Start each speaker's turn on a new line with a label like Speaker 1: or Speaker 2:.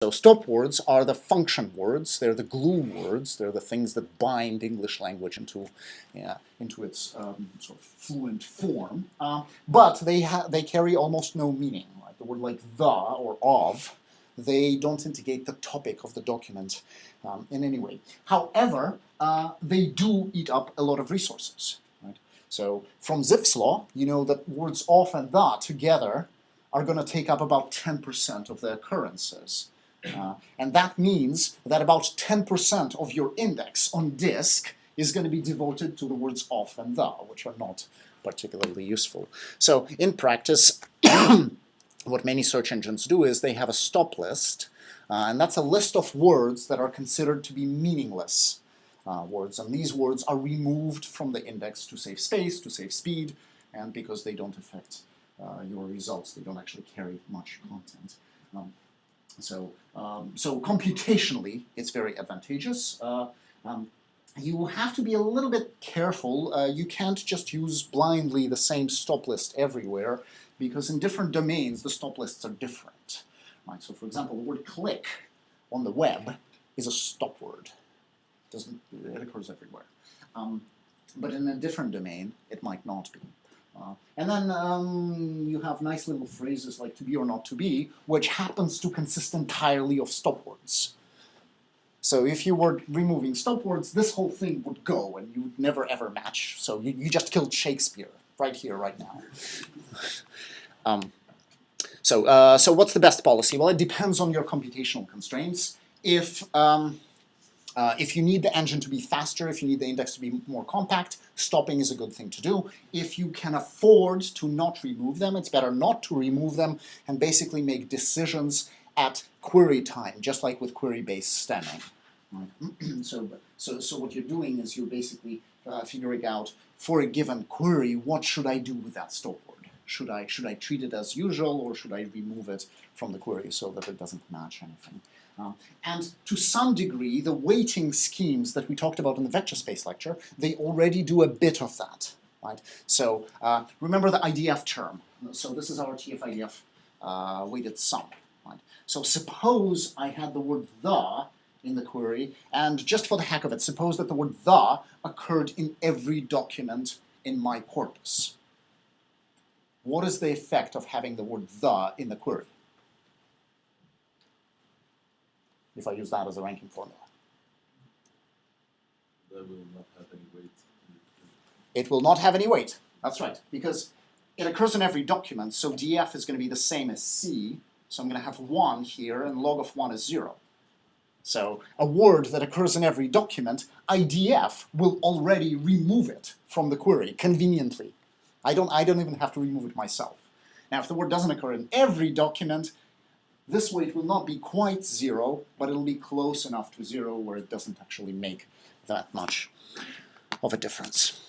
Speaker 1: So stop words are the function words. They're the glue words. They're the things that bind English language into its sort of fluent form. But they carry almost no meaning. Right? The word like the or of, they don't indicate the topic of the document in any way. However, they do eat up a lot of resources. Right? So from Zipf's law, you know that words of and the together are going to take up about 10% of the occurrences. And that means that about 10% of your index on disk is going to be devoted to the words of and the, which are not particularly useful. So in practice, what many search engines do is they have a stop list, and that's a list of words that are considered to be meaningless words. And these words are removed from the index to save space, to save speed, and because they don't affect your results, they don't actually carry much content. So computationally, it's very advantageous. You have to be a little bit careful. You can't just use blindly the same stop list everywhere, because in different domains, the stop lists are different. Right? So for example, the word click on the web is a stop word. It occurs everywhere. But in a different domain, it might not be. And then you have nice little phrases like to be or not to be, which happens to consist entirely of stop words. So if you were removing stop words, this whole thing would go and you would never ever match. So you just killed Shakespeare right here, right now. So what's the best policy? Well, it depends on your computational constraints. If you need the engine to be faster, if you need the index to be more compact, stopping is a good thing to do. If you can afford to not remove them, it's better not to remove them and basically make decisions at query time, just like with query-based stemming. Right? So what you're doing is you're basically figuring out, for a given query, what should I do with that stop word? Should I treat it as usual, or should I remove it from the query so that it doesn't match anything? And to some degree, the weighting schemes that we talked about in the vector space lecture, they already do a bit of that. Right? So remember the IDF term. So this is our TF-IDF weighted sum. Right? So suppose I had the word the in the query, and just for the heck of it, suppose that the word the occurred in every document in my corpus. What is the effect of having the word the in the query? If I use that as a ranking formula.
Speaker 2: That will not have any weight.
Speaker 1: It will not have any weight. That's right, because it occurs in every document, so df is going to be the same as c, so I'm going to have 1 here, and log of 1 is 0. So a word that occurs in every document, IDF will already remove it from the query, conveniently. I don't even have to remove it myself. Now, if the word doesn't occur in every document, this weight will not be quite 0, but it'll be close enough to 0 where it doesn't actually make that much of a difference.